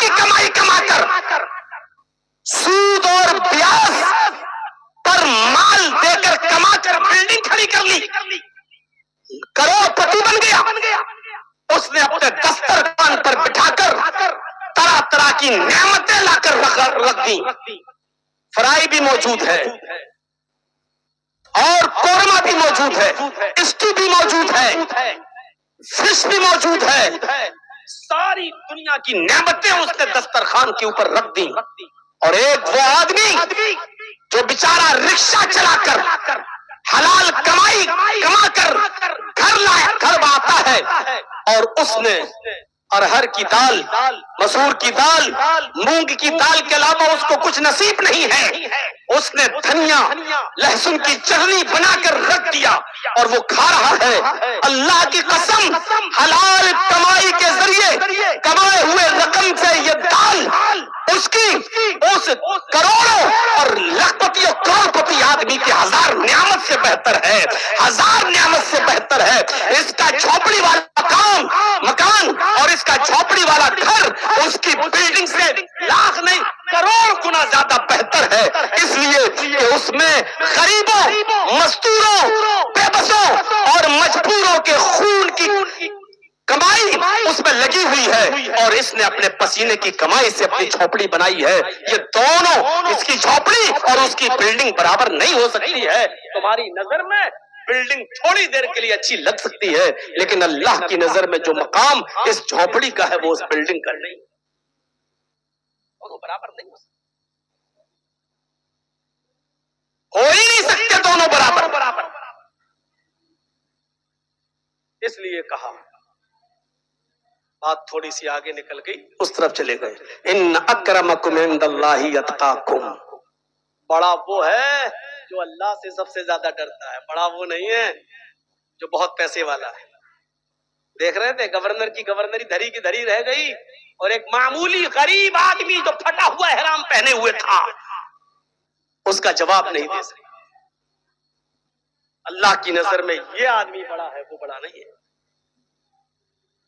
کی کمائی کما کر سود اور بیاج پر مال دے کر کما کر بلڈنگ کھڑی کر لی، کروڑ پتی بن گیا، اس نے اپنے دسترخوان پر بٹھا کر طرح طرح کی نعمتیں لا کر رکھ دی، فرائی بھی موجود ہے اور قورمہ بھی موجود ہے، اسٹو بھی موجود ہے، فش بھی موجود ہے، ساری دنیا کی نعمتیں اس نے دسترخوان کے اوپر رکھ دی، اور ایک وہ آدمی جو بیچارہ رکشہ چلا کر حلال کمائی کما کر گھر آتا ہے، اور اس نے ارہر کی دال، مسور کی دال، مونگ کی دال کے علاوہ اس کو کچھ نصیب نہیں ہے، اس نے دھنیا لہسن کی چٹنی بنا کر رکھ دیا اور وہ کھا رہا ہے۔ اللہ کی قسم، حلال کمائی کے ذریعے کمائے ہوئے رقم سے یہ دال اس کروڑوں اور لکھپتی اور کروڑپتی آدمی کی ہزار نعمت سے بہتر ہے، ہزار نعمت سے بہتر ہے۔ اس کا جھوپڑی والا مکان اور اس کا جھوپڑی والا گھر اس کی بلڈنگ سے لاکھ نہیں کروڑ گنا زیادہ بہتر ہے، اس لیے کہ اس میں غریبوں، مزدوروں، بے بسوں اور مجبوروں کے خون کی کمائی اس میں لگی ہوئی ہے، اور اس نے اپنے پسینے کی کمائی سے اپنی جھوپڑی بنائی ہے۔ یہ دونوں، اس کی جھوپڑی اور اس کی بلڈنگ برابر نہیں ہو سکتی ہے۔ تمہاری نظر میں بلڈنگ تھوڑی دیر کے لیے اچھی لگ سکتی ہے، لیکن اللہ کی نظر میں جو مقام اس جھوپڑی کا ہے وہ اس بلڈنگ کا نہیں، دونوں برابر نہیں ہو سکتے، ہو ہی نہیں سکتے دونوں برابر۔ اس لیے کہا، بات تھوڑی سی آگے نکل گئی، اس طرف چلے گئے، ان اکرمکم عند اللہ اتقاکم، بڑا وہ ہے جو اللہ سے سب سے زیادہ ڈرتا ہے، بڑا وہ نہیں ہے جو بہت پیسے والا ہے۔ دیکھ رہے تھے گورنر کی گورنری دھری کی دھری رہ گئی، اور ایک معمولی غریب آدمی جو پھٹا ہوا احرام پہنے ہوئے تھا اس کا جواب نہیں دے سکے۔ اللہ کی نظر میں یہ آدمی بڑا ہے، وہ بڑا نہیں ہے۔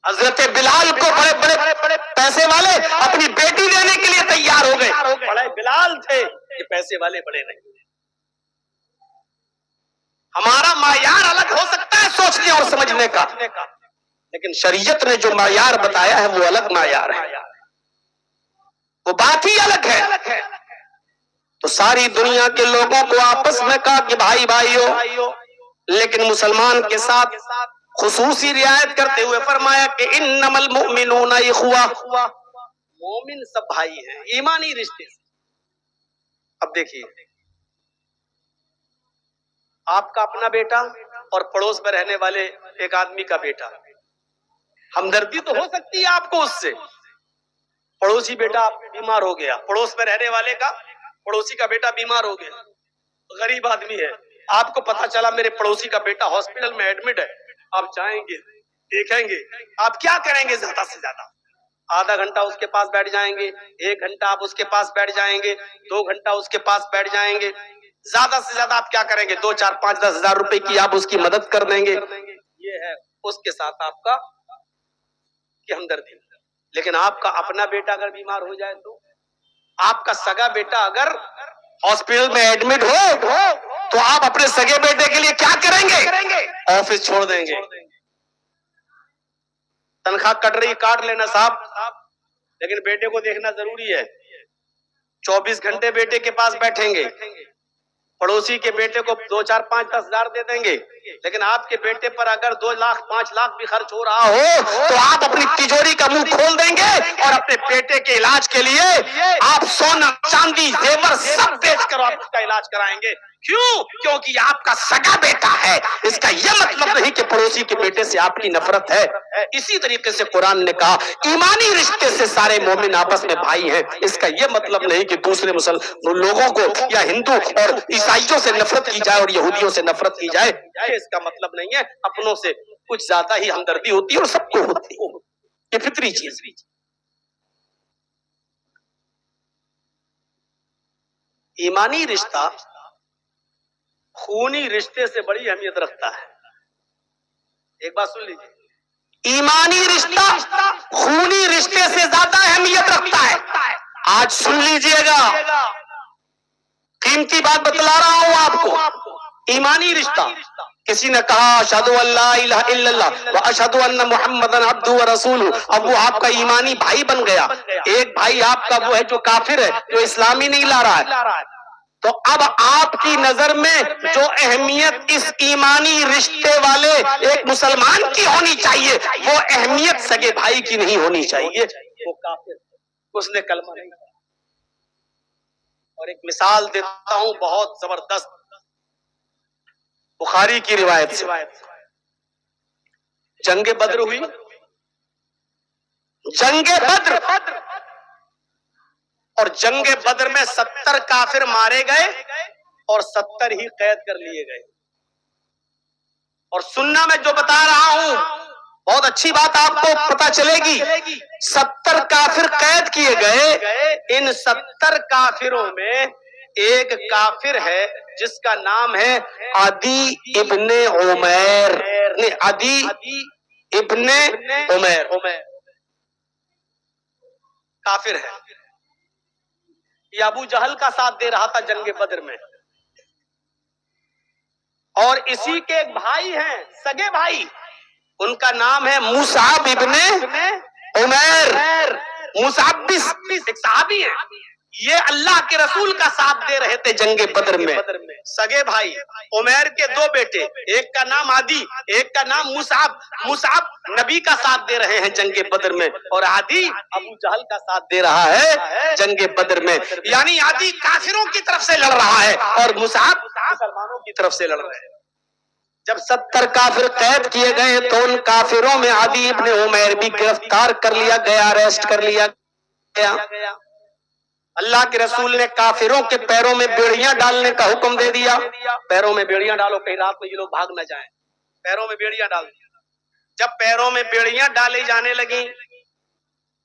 حضرت بلال کو بڑے پیسے والے اپنی بیٹی دینے کے لیے تیار ہو گئے، بڑے بلال تھے، یہ پیسے والے بڑے نہیں۔ ہمارا معیار الگ ہو سکتا ہے سوچنے اور سمجھنے کا، لیکن شریعت نے جو معیار بتایا ہے وہ الگ معیار ہے، وہ بات ہی الگ ہے۔ تو ساری دنیا کے لوگوں کو آپس میں کہا کہ بھائی بھائیو، لیکن مسلمان کے ساتھ خصوصی رعایت کرتے ہوئے فرمایا کہ انما المؤمنون اخوہ، مومن سب بھائی ہیں، ایمانی رشتے سے۔ اب دیکھیے، آپ کا اپنا بیٹا اور پڑوس میں رہنے والے ایک آدمی کا بیٹا، ہمدردی تو ہو سکتی ہے آپ کو اس سے۔ پڑوسی بیٹا بیمار ہو گیا، پڑوس میں رہنے والے کا پڑوسی کا بیٹا بیمار ہو گیا، غریب آدمی ہے، آپ کو پتا چلا میرے پڑوسی کا بیٹا ہاسپٹل میں ایڈمٹ ہے، آپ جائیں گے، دیکھیں گے، آپ کیا کریں گے؟ زیادہ سے زیادہ آدھا گھنٹہ اس کے پاس بیٹھ جائیں گے، 1 گھنٹہ آپ اس کے پاس بیٹھ جائیں گے، 2 گھنٹہ اس کے پاس بیٹھ جائیں گے، زیادہ سے زیادہ آپ کیا کریں گے؟ 2 4 5 10 ہزار روپے کی آپ اس کی مدد کر دیں گے، یہ ہے اس کے ساتھ آپ کا ہمدردی۔ لیکن آپ کا اپنا بیٹا اگر بیمار ہو جائے تو، آپ کا سگا بیٹا اگر ہاسپٹل میں ایڈمٹ ہو تو آپ اپنے سگے بیٹے کے لیے کیا کریں گے؟ آفس چھوڑ دیں گے، تنخواہ کٹ رہی کاٹ لینا صاحب، لیکن بیٹے کو دیکھنا ضروری ہے۔ 24 گھنٹے بیٹے کے پاس بیٹھیں گے، پڑوسی کے بیٹے کو 2 4 5 10 ہزار دے دیں گے، لیکن آپ کے بیٹے پر اگر 2 لاکھ 5 لاکھ بھی خرچ ہو رہا ہو تو آپ اپنی تجوری کا منہ کھول دیں گے اور اپنے بیٹے کے علاج کے لیے آپ سونا چاندی زیور سب بیچ کر آپ اس کا علاج کرائیں گے۔ کیوں؟ کیونکہ یہ آپ کا سگا بیٹا ہے۔ اس کا یہ مطلب نہیں کہ پڑوسی کے بیٹے سے آپ کی نفرت ہے۔ اسی طریقے سے قرآن نے کہا ایمانی رشتے سے سارے مومن آپس میں بھائی ہیں۔ اس کا یہ مطلب نہیں کہ دوسرے لوگوں کو یا ہندو اور عیسائیوں سے نفرت کی جائے اور یہودیوں سے نفرت کی جائے، اس کا مطلب نہیں ہے۔ اپنوں سے کچھ زیادہ ہی ہمدردی ہوتی ہے اور سب کو ہوتی ہے، یہ فطری چیز۔ ایمانی رشتہ خونی رشتے سے بڑی اہمیت رکھتا ہے۔ ایک بات سن لیجیے، ایمانی رشتہ خونی رشتے سے زیادہ اہمیت رکھتا ہے. آج سن لیجئے گا، قیمتی بات بتلا رہا ہوں آپ کو. ایمانی رشتہ. کسی نے کہا اشہدو ان لا الہ الا اللہ واشہدو ان محمدن عبدہ ورسولہ، اب وہ آپ کا ایمانی بھائی بن گیا. ایک بھائی آپ کا وہ ہے جو کافر ہے، جو اسلامی نہیں لا رہا ہے. تو اب آپ کی نظر میں جو اہمیت اس ایمانی رشتے والے ایک مسلمان کی ہونی چاہیے، وہ اہمیت سگے بھائی کی نہیں ہونی چاہیے. وہ کافر، اس نے کلمہ نہیں کہا. اور ایک مثال دیتا ہوں بہت زبردست، بخاری کی روایت سے. جنگ بدر ہوئی. جنگ بدر، اور جنگ بدر میں 70 کافر مارے گئے اور 70 ہی قید کر لیے گئے. اور سننا میں جو بتا رہا ہوں بہت اچھی بات آپ کو پتا چلے گی. 70 کافر قید کیے گئے. ان 70 کافروں میں ایک کافر ہے جس کا نام ہے عدی ابن عمیر. عدی ابن عمیر کافر ہے. یہ ابو جہل کا ساتھ دے رہا تھا جنگ بدر میں. اور اسی کے ایک بھائی ہیں، سگے بھائی، ان کا نام ہے مصعب ابن عمیر. مصعب ایک صحابی ہیں. یہ اللہ کے رسول کا ساتھ دے رہے تھے جنگ بدر میں. سگے بھائی، عمیر کے 2 بیٹے، ایک کا نام عدی، ایک کا نام مصعب. مصعب نبی کا ساتھ دے رہے ہیں جنگ بدر میں، اور عدی ابو جہل کا ساتھ دے رہا ہے جنگ بدر میں. یعنی عدی کافروں کی طرف سے لڑ رہا ہے اور مصعب مسلمانوں کی طرف سے لڑ رہے ہیں. جب 70 کافر قید کیے گئے تو ان کافروں میں عدی ابن عمیر بھی گرفتار کر لیا گیا، اریسٹ کر لیا گیا. اللہ کے رسول نے کافروں کے پیروں میں بیڑیاں ڈالنے کا حکم دے دیا. پیروں میں بیڑیاں ڈالو، کہیں رات کو یہ لوگ بھاگ نہ جائیں. پیروں میں بیڑیاں ڈال دیا. جب پیروں میں بیڑیاں ڈالی جانے لگیں،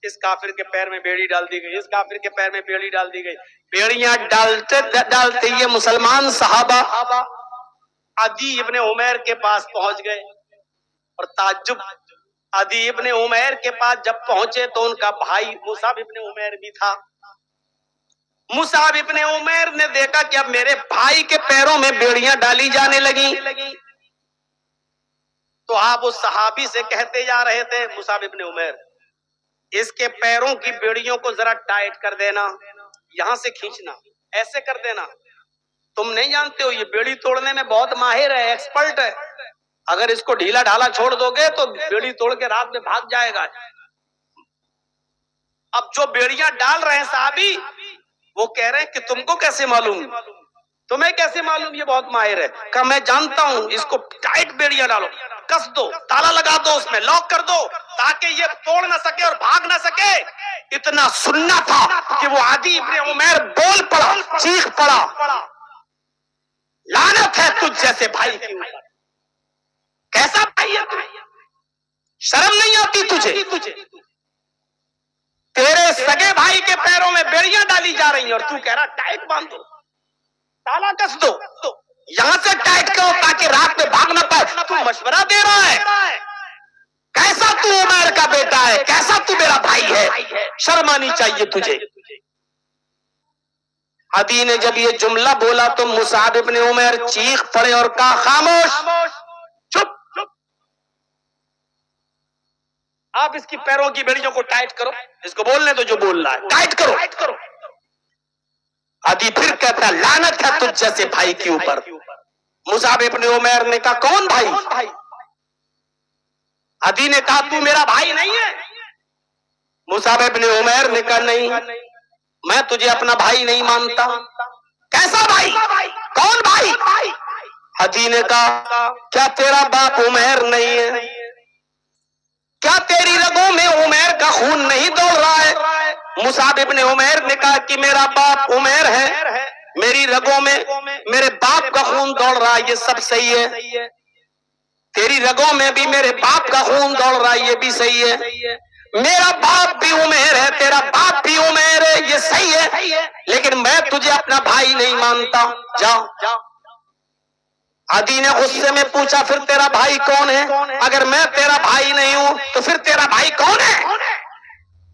اس کافر کے پیر میں بیڑی ڈال دی گئی، اس کافر کے پیر میں بیڑی ڈال دی گئی. بیڑیاں ڈالتے ڈالتے یہ مسلمان صحابہ عدی ابن عمیر کے پاس پہنچ گئے. اور تعجب، عدی ابن عمیر کے پاس جب پہنچے تو ان کا بھائی مصعب ابن عمیر بھی تھا. مصعب ابن عمیر نے دیکھا کہ اب میرے بھائی کے پیروں میں بیڑیاں ڈالی جانے لگیں. تو آپ اس صحابی سے کہتے جا رہے تھے، مصعب ابن عمیر، اس کے پیروں کی بیڑیوں کو ذرا ٹائٹ کر دینا، یہاں سے کھینچنا، ایسے کر دینا. تم نہیں جانتے ہو یہ بیڑی توڑنے میں بہت ماہر ہے، ایکسپرٹ ہے. اگر اس کو ڈھیلا ڈھالا چھوڑ دو گے تو بیڑی توڑ کے رات میں بھاگ جائے گا. اب جو بیڑیاں ڈال رہے ہیں صحابی، وہ کہہ رہے ہیں کہ تم کو کیسے معلوم، تمہیں کیسے معلوم یہ بہت ماہر ہے؟ کہ میں جانتا ہوں، اس کو ٹائٹ بیڑیاں ڈالو، کس دو، تالا لگا دو، اس میں لاک کر دو تاکہ یہ توڑ نہ سکے اور بھاگ نہ سکے. اتنا سننا تھا کہ وہ عدی ابن عمیر بول پڑا، چیخ پڑا، لعنت ہے تجھ جیسے بھائی کی اوپر. کیسا بھائی ہے تو؟ شرم نہیں آتی تجھے؟ تیرے سگے بھائی کے پیروں میں بیڑیاں ڈالی جا رہی ہیں اور تو کہہ رہا ٹائٹ باندھ دو، تالا کس دو، یہاں سے ٹائٹ کرو تاکہ رات میں بھاگ نہ پائے. تو مشورہ دے رہا ہے؟ کیسا تو عمیر کا بیٹا ہے؟ کیسا تو میرا بھائی ہے؟ شرم آنی چاہیے تجھے. عدی نے جب یہ جملہ بولا تو مصعب ابن عمیر چیخ پڑے اور کہا خاموش، چپ. آپ اس کی پیروں کی بیڑیوں کو ٹائٹ کرو، اس کو بولنے تو جو بول رہا ہے، ٹائٹ کرو. عدی پھر کہتا ہے لعنت ہے تجھ جیسے بھائی کے اوپر. مصعب ابن عمیر نے کہا کون بھائی؟ عدی نے کہا تو میرا بھائی نہیں ہے. مصعب ابن عمیر نے کہا نہیں، میں تجھے اپنا بھائی نہیں مانتا. کیسا بھائی؟ کون بھائی؟ عدی نے کہا کیا تیرا باپ عمیر نہیں ہے؟ کیا تیری رگوں میں عمیر کا خون نہیں دوڑ رہا ہے؟ مصعب ابن عمیر نے کہا کہ میرا باپ عمیر ہے، میری رگوں میں میرے باپ کا خون دوڑ رہا ہے، یہ سب صحیح ہے. تیری رگوں میں بھی میرے باپ کا خون دوڑ رہا ہے، یہ بھی صحیح ہے. میرا باپ بھی عمیر ہے، تیرا باپ بھی عمیر ہے، یہ صحیح ہے، لیکن میں تجھے اپنا بھائی نہیں مانتا. جاؤ. عدی نے غصے میں پوچھا پھر تیرا بھائی کون ہے؟ اگر میں تیرا بھائی نہیں ہوں تو پھر تیرا بھائی کون ہے؟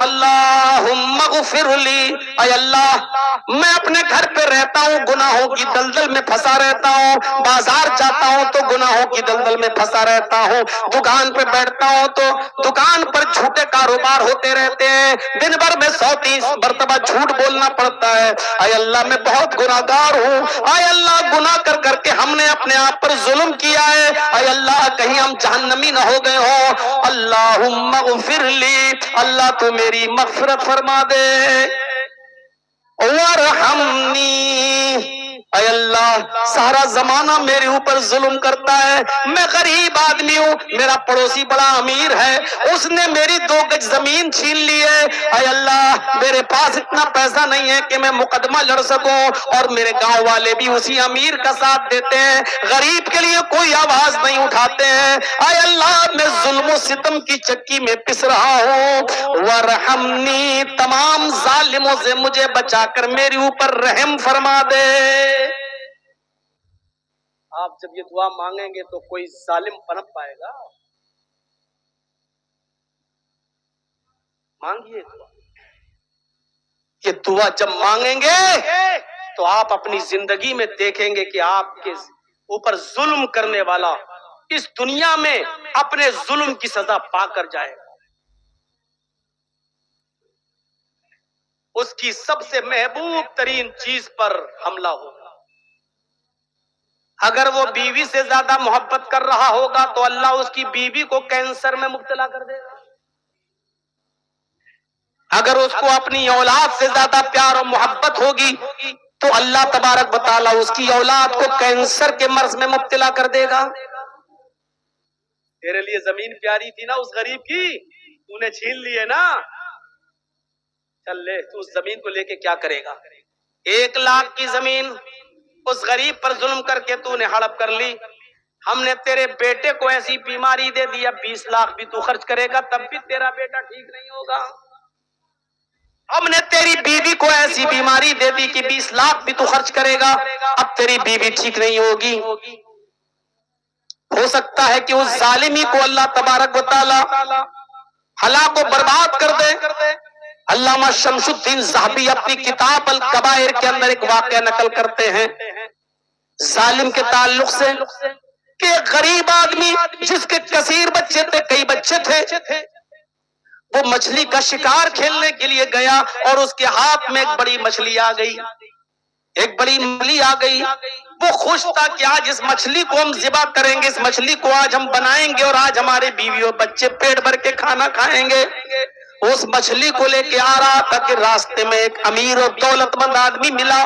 اللہم اغفر لی، اے اللہ میں اپنے گھر پہ رہتا ہوں گناہوں کی دلدل میں پھنسا رہتا ہوں، بازار جاتا ہوں تو گناہوں کی دلدل میں پھنسا رہتا ہوں، دکان پہ بیٹھتا ہوں تو دکان پر جھوٹے کاروبار ہوتے رہتے ہیں، دن بھر میں 130 مرتبہ جھوٹ بولنا پڑتا ہے. اے اللہ میں بہت گناہگار ہوں، اے اللہ گناہ کر کر کے ہم نے اپنے آپ پر ظلم کیا ہے، اے اللہ کہیں ہم جہنمی نہ ہو گئے ہوں. اللہم اغفر لی، اللہ تو میری مغفرت فرما دے. وارحمنی، اے اللہ سارا زمانہ میرے اوپر ظلم کرتا ہے، میں غریب آدمی ہوں، میرا پڑوسی بڑا امیر ہے، اس نے میری 2 گج زمین چھین لی ہے. اے اللہ میرے پاس اتنا پیسہ نہیں ہے کہ میں مقدمہ لڑ سکوں، اور میرے گاؤں والے بھی اسی امیر کا ساتھ دیتے ہیں، غریب کے لیے کوئی آواز نہیں اٹھاتے ہیں. اے اللہ میں ظلم و ستم کی چکی میں پس رہا ہوں. وارحمنی، تمام ظالموں سے مجھے بچا کر میرے اوپر رحم فرما دے. آپ جب یہ دعا مانگیں گے تو کوئی ظالم پنپ پائے گا؟ مانگیے دعا. یہ دعا جب مانگیں گے تو آپ اپنی زندگی میں دیکھیں گے کہ آپ کے اوپر ظلم کرنے والا اس دنیا میں اپنے ظلم کی سزا پا کر جائے گا. اس کی سب سے محبوب ترین چیز پر حملہ ہوگا. اگر وہ بیوی سے زیادہ محبت کر رہا ہوگا تو اللہ اس کی بیوی کو کینسر میں مبتلا کر دے گا. اگر اس کو اپنی اولاد سے زیادہ پیار اور محبت ہوگی تو اللہ تبارک و تعالیٰ اس کی اولاد کو کینسر کے مرض میں مبتلا کر دے گا. تیرے لیے زمین پیاری تھی نا اس غریب کی، تو نے چھین لی ہے نا، چل لے، تو اس زمین کو لے کے کیا کرے گا؟ 1 لاکھ کی زمین اس غریب پر ظلم کر کے تو نے ہڑپ کر لی. ہم نے تیرے بیٹے کو ایسی بیماری دے دی، اب 20 لاکھ بھی تو خرچ کرے گا تب بھی تیرا بیٹا ٹھیک نہیں ہوگا. ہم نے تیری بیوی کو ایسی بیماری دے دی کہ 20 لاکھ بھی تو خرچ کرے گا، اب تیری بیوی ٹھیک نہیں ہوگی. ہو سکتا ہے کہ اس ظالمی کو اللہ تبارک و تعالی ہلاک و برباد کر دے. علامہ شمس الدین ذہبی اپنی کتاب الکبائر کے اندر ایک واقعہ نقل کرتے ہیں ظالم کے تعلق سے کہ ایک غریب آدمی جس کے کثیر بچے تھے، کئی بچے تھے، وہ مچھلی کا شکار کھیلنے کے لیے گیا اور اس کے ہاتھ میں ایک بڑی مچھلی آ گئی. ایک بڑی مچھلی آ گئی، وہ خوش تھا کہ آج اس مچھلی کو ہم ذبح کریں گے، اس مچھلی کو آج ہم بنائیں گے اور آج ہمارے بیوی اور بچے پیٹ بھر کے کھانا کھائیں گے. اس مچھلی کو لے کے آ رہا تھا کہ راستے میں ایک امیر اور دولت مند آدمی ملا،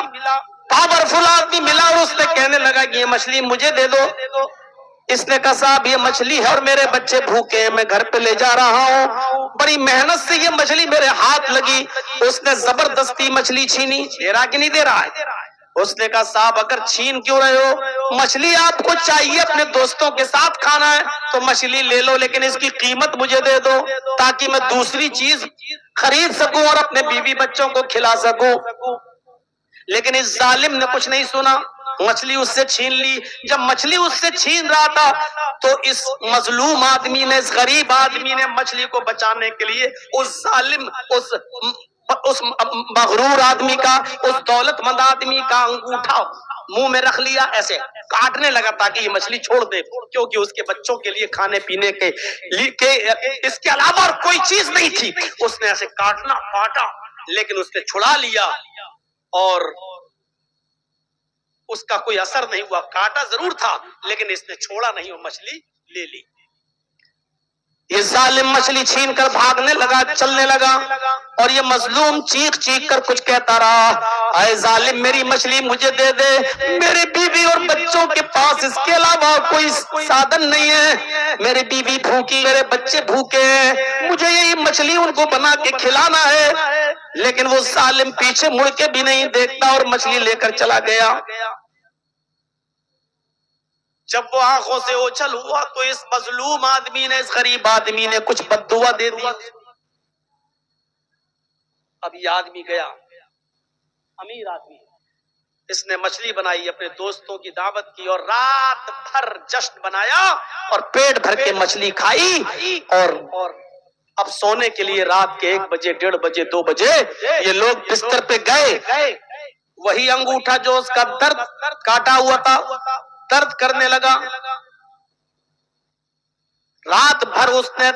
پاورفل آدمی ملا، اور اس نے کہنے لگا کہ یہ مچھلی مجھے دے دو. اس نے کہا صاحب یہ مچھلی ہے اور میرے بچے بھوکے ہیں، میں گھر پہ لے جا رہا ہوں، بڑی محنت سے یہ مچھلی میرے ہاتھ لگی. اس نے زبردستی مچھلی چھینی. دے رہا کہ نہیں دے رہا ہے؟ اس نے کہا صاحب اگر چھین کیوں رہے ہو، مچھلی آپ کو چاہیے اپنے دوستوں کے ساتھ کھانا ہے تو مچھلی لے لو، لیکن اس کی قیمت مجھے دے دو تاکہ میں دوسری چیز خرید سکوں اور اپنے بیوی بچوں کو کھلا سکوں. لیکن اس ظالم نے کچھ نہیں سنا، مچھلی اس سے چھین لی. جب مچھلی اس سے چھین رہا تھا تو اس مظلوم آدمی نے، اس غریب آدمی نے مچھلی کو بچانے کے لیے اس ظالم، اس مغرور آدمی کا، اس دولت مند آدمی کا انگوٹھا منہ میں رکھ لیا، ایسے کاٹنے لگا تاکہ یہ مچھلی چھوڑ دے، کیونکہ اس کے بچوں کے لیے کھانے پینے کے اس کے علاوہ اور کوئی چیز نہیں تھی. اس نے ایسے کاٹا لیکن اس نے چھڑا لیا اور اس کا کوئی اثر نہیں ہوا. کاٹا ضرور تھا لیکن اس نے چھوڑا نہیں، وہ مچھلی لے لی. یہ ظالم مچھلی چھین کر بھاگنے لگا، چلنے لگا، اور یہ مظلوم چیخ چیخ کر کچھ کہتا رہا، اے ظالم میری مچھلی مجھے دے دے، میری بیوی اور بچوں کے پاس اس کے علاوہ کوئی سادن نہیں ہے، میری بیوی بھوکی، میرے بچے بھوکے ہیں، مجھے یہی مچھلی ان کو بنا کے کھلانا ہے. لیکن وہ ظالم پیچھے مڑ کے بھی نہیں دیکھتا اور مچھلی لے کر چلا گیا. جب وہ آنکھوں سے اوچھل ہوا تو اس مظلوم آدمی نے، اس غریب آدمی نے کچھ بد دعا دے دی. اب یہ آدمی گیا، امیر آدمی، اس نے مچھلی بنائی، اپنے دوستوں کی دعوت کی اور رات بھر جشن بنایا اور پیٹ بھر کے مچھلی کھائی اور اب سونے کے لیے رات کے 1 بجے 1:30 بجے 2 بجے یہ لوگ بستر پہ گئے، وہی انگوٹھا جو اس کا درد کاٹا ہوا تھا درد کرنے لگا، رات بھر اس نے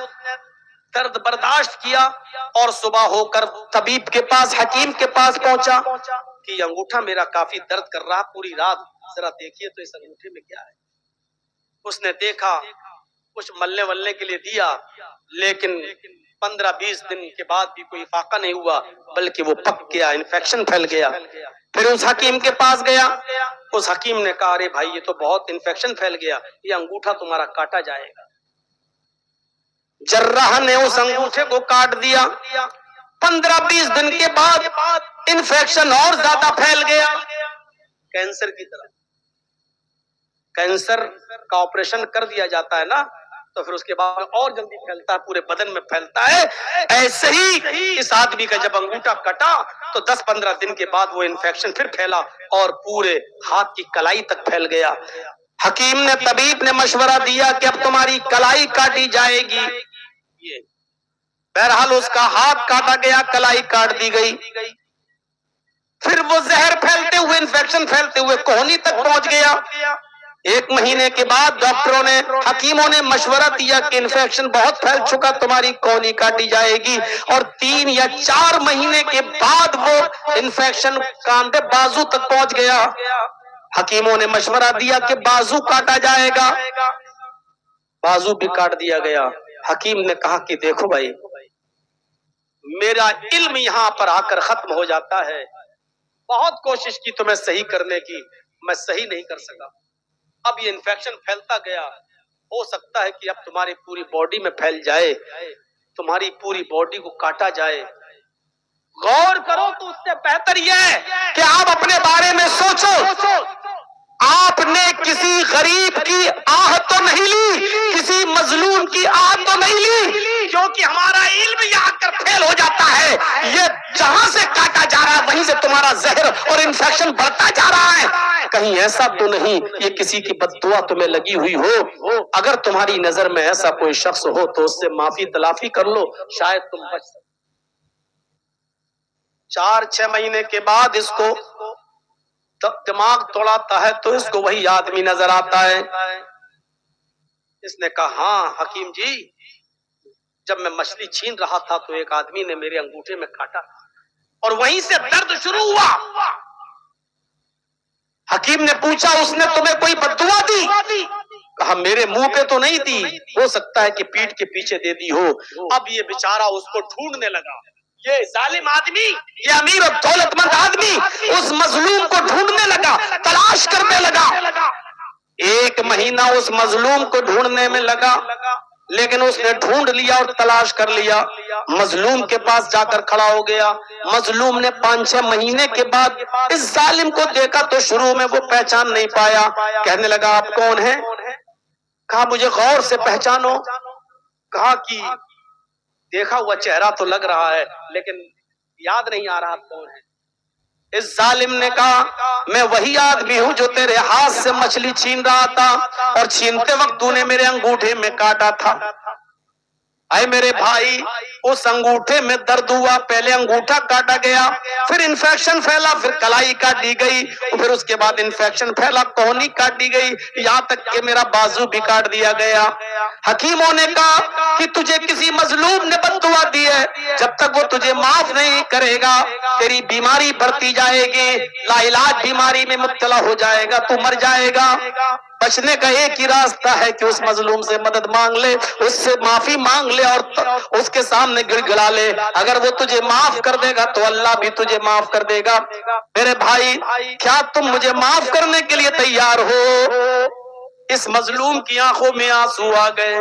درد برداشت کیا اور صبح ہو کر طبیب کے پاس حکیم کے پاس پہنچا کہ یہ انگوٹھا میرا کافی درد کر رہا پوری رات، ذرا دیکھیے تو اس انگوٹھے میں کیا ہے۔ اس نے دیکھا، کچھ ملنے ولنے کے لیے دیا، لیکن 15-20 دن کے بعد بھی کوئی فاقہ نہیں ہوا، بلکہ وہ پک گیا، انفیکشن پھیل گیا۔ پھر اس حکیم کے پاس گیا، اس حکیم نے کہا ارے بھائی یہ تو بہت انفیکشن پھیل گیا، یہ انگوٹھا تمہارا کاٹا جائے گا۔ جراح نے اس انگوٹھے کو کاٹ دیا، 15-20 دن کے بعد انفیکشن اور زیادہ پھیل گیا، کینسر کی طرح۔ کینسر کا آپریشن کر دیا جاتا ہے نا تو پھر اس کے بعد اور جلدی پھیلتا ہے، پورے بدن میں پھیلتا ہے، ایسے ہی اس آدمی کا جب انگوٹھا کٹا تو 10-15 دن کے بعد وہ انفیکشن پھر پھیلا اور پورے ہاتھ کی کلائی تک پھیل گیا۔ حکیم نے طبیب نے مشورہ دیا کہ اب تمہاری کلائی کاٹی جائے گی، بہرحال اس کا ہاتھ کاٹا گیا، کلائی کاٹ دی گئی۔ پھر وہ زہر پھیلتے ہوئے، انفیکشن پھیلتے ہوئے کوہنی تک پہنچ گیا۔ 1 مہینے کے بعد ڈاکٹروں نے، حکیموں نے مشورہ دیا کہ انفیکشن بہت پھیل چکا، تمہاری کوہنی کاٹی جائے گی، اور 3 یا 4 مہینے کے بعد وہ انفیکشن کاندھے بازو تک پہنچ گیا۔ حکیموں نے مشورہ دیا کہ بازو کاٹا جائے گا، بازو بھی کاٹ دیا گیا۔ حکیم نے کہا کہ دیکھو بھائی، میرا علم یہاں پر آ کر ختم ہو جاتا ہے، بہت کوشش کی تمہیں صحیح کرنے کی، میں صحیح نہیں کر سکا، اب یہ انفیکشن پھیلتا گیا، ہو سکتا ہے کہ اب تمہاری پوری باڈی میں پھیل جائے، تمہاری پوری باڈی کو کاٹا جائے۔ غور کرو تو اس سے بہتر یہ ہے کہ آپ اپنے بارے میں سوچو، آپ نے کسی غریب کی آہ تو نہیں لی، کسی مظلوم کی آہ تو نہیں لی، کیونکہ ہمارا علم یہاں کر فیل ہو جاتا ہے، یہ جہاں سے کاٹا جا رہا ہے وہیں سے تمہارا زہر اور انفیکشن بڑھتا جا رہا ہے۔ کہیں ایسا تو نہیں یہ کسی کی بد دعا تمہیں لگی ہوئی ہو؟ اگر تمہاری نظر میں ایسا کوئی شخص ہو تو اس سے معافی تلافی کر لو، شاید تم بچ سکو۔ 4-6 مہینے کے بعد اس کو دماغ توڑاتا ہے تو اس کو وہی آدمی نظر آتا ہے۔ اس نے کہا ہاں حکیم جی، جب میں مچھلی چھین رہا تھا تو ایک آدمی نے میرے انگوٹھے میں کاٹا اور وہیں سے درد شروع ہوا۔ حکیم نے پوچھا اس نے تمہیں کوئی بد دعا دی؟ کہا میرے منہ پہ تو نہیں دی، ہو سکتا ہے کہ پیٹھ کے پیچھے دے دی ہو۔ اب یہ بیچارہ اس کو ڈھونڈنے لگا، یہ ظالم آدمی، یہ امیر اور دولت مند آدمی اس مظلوم کو ڈھونڈنے لگا، تلاش کرنے لگا۔ 1 مہینہ اس مظلوم کو ڈھونڈنے میں لگا، لیکن اس نے ڈھونڈ لیا اور تلاش کر لیا، مظلوم کے پاس جا کر کھڑا ہو گیا۔ مظلوم نے 5-6 مہینے کے بعد اس ظالم کو دیکھا تو شروع میں وہ پہچان نہیں پایا، کہنے لگا آپ کون ہیں؟ کہا مجھے غور سے پہچانو۔ کہا کہ دیکھا ہوا چہرہ تو لگ رہا ہے لیکن یاد نہیں آ رہا کون ہے۔ اس ظالم نے کہا میں وہی آدمی ہوں جو تیرے ہاتھ سے مچھلی چھین رہا تھا اور چھینتے وقت تو نے میرے انگوٹھے میں کاٹا تھا۔ اے میرے بھائی، اس انگوٹھے میں درد ہوا، پہلے انگوٹھا کاٹا گیا، پھر انفیکشن پھیلا، پھر کلائی کاٹی گئی، پھر اس کے بعد انفیکشن پھیلا، کوہنی کاٹی گئی، یہاں تک کہ میرا بازو بھی کاٹ دیا گیا۔ حکیموں نے کہا کہ تجھے کسی مظلوم نے بد دعا دی ہے، جب تک وہ تجھے معاف نہیں کرے گا تیری بیماری بڑھتی جائے گی، لا علاج بیماری میں مبتلا ہو جائے گا، تو مر جائے گا۔ بچنے کا ایک ہی راستہ ہے کہ اس مظلوم سے مدد مانگ لے، اس سے معافی مانگ لے اور اس کے سامنے گڑ گڑا لے، اگر وہ تجھے معاف کر دے گا تو اللہ بھی تجھے معاف کر دے گا۔ میرے بھائی، کیا تم مجھے معاف کرنے کے لیے تیار ہو؟ اس مظلوم کی آنکھوں میں آنسو آ گئے،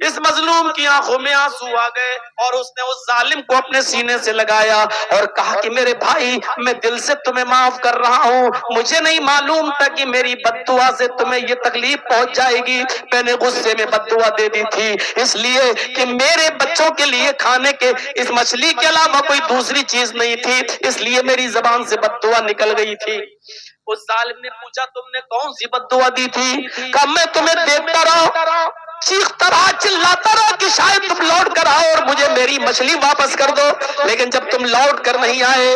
اس مظلوم کی آنکھوں میں آنسو آ گئے اور اس نے اس ظالم کو اپنے سینے سے لگایا اور کہا کہ میرے بھائی میں دل سے تمہیں معاف کر رہا ہوں، مجھے نہیں معلوم تھا کہ میری بد دعا سے تمہیں یہ تکلیف پہنچ جائے گی، میں نے غصے میں بد دعا دے دی تھی، اس لیے کہ میرے بچوں کے لیے کھانے کے اس مچھلی کے علاوہ کوئی دوسری چیز نہیں تھی، اس لیے میری زبان سے بد دعا نکل گئی تھی۔ اس ظالم نے پوچھا تم نے کون سی بد دعا دی تھی؟ کہا میں تمہیں دیکھتا رہا، چیختا رہا، چلاتا رہا کہ شاید تم لوٹ کر آؤ اور مجھے میرے چلی مچھلی واپس کر دو، لیکن جب تم لوٹ کر نہیں آئے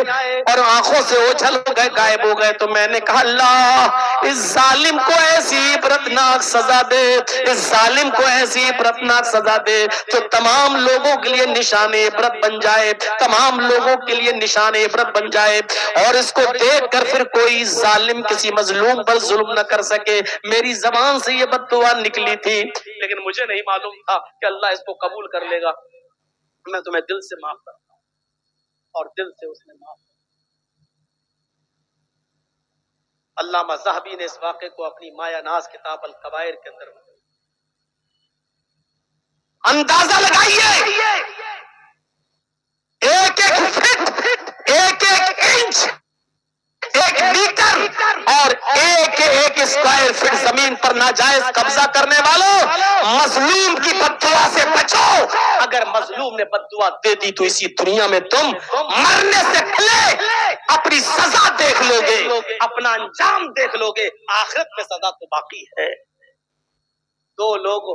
اور آنکھوں سے اوجھل ہو گئے، غائب ہو گئے، تو میں نے کہا اللہ اس ظالم کو ایسی عبرتناک سزا دے، اس ظالم کو ایسی عبرتناک سزا دے جو تمام لوگوں کے لیے نشان عبرت بن جائے، تمام لوگوں کے لیے نشان عبرت بن جائے، اور اس کو دیکھ کر پھر کوئی ظالم کسی مظلوم پر ظلم نہ کر سکے۔ میری زبان سے یہ بد دعا نکلی تھی، لیکن مجھے نہیں معلوم تھا کہ اللہ اس کو قبول کر لے گا۔ میں تمہیں دل سے معاف کرتا ہوں، اور دل سے اس نے معاف کیا۔ علامہ ذہبی نے اس واقعے کو اپنی مایہ ناز کتاب الکبائر کے اندر اندازہ لگائیے، ایک ایک فٹ، ایک ایک انچ، ایک میٹر اور ایک ایک اسکوائر فٹ زمین پر ناجائز قبضہ کرنے والوں، مظلوم کی بد دعا سے بچو۔ اگر مظلوم نے بد دعا دے دی تو اسی دنیا میں تم مرنے سے پہلے اپنی سزا دیکھ لو گے، اپنا انجام دیکھ لو گے، آخرت میں سزا تو باقی ہے۔ دو لوگ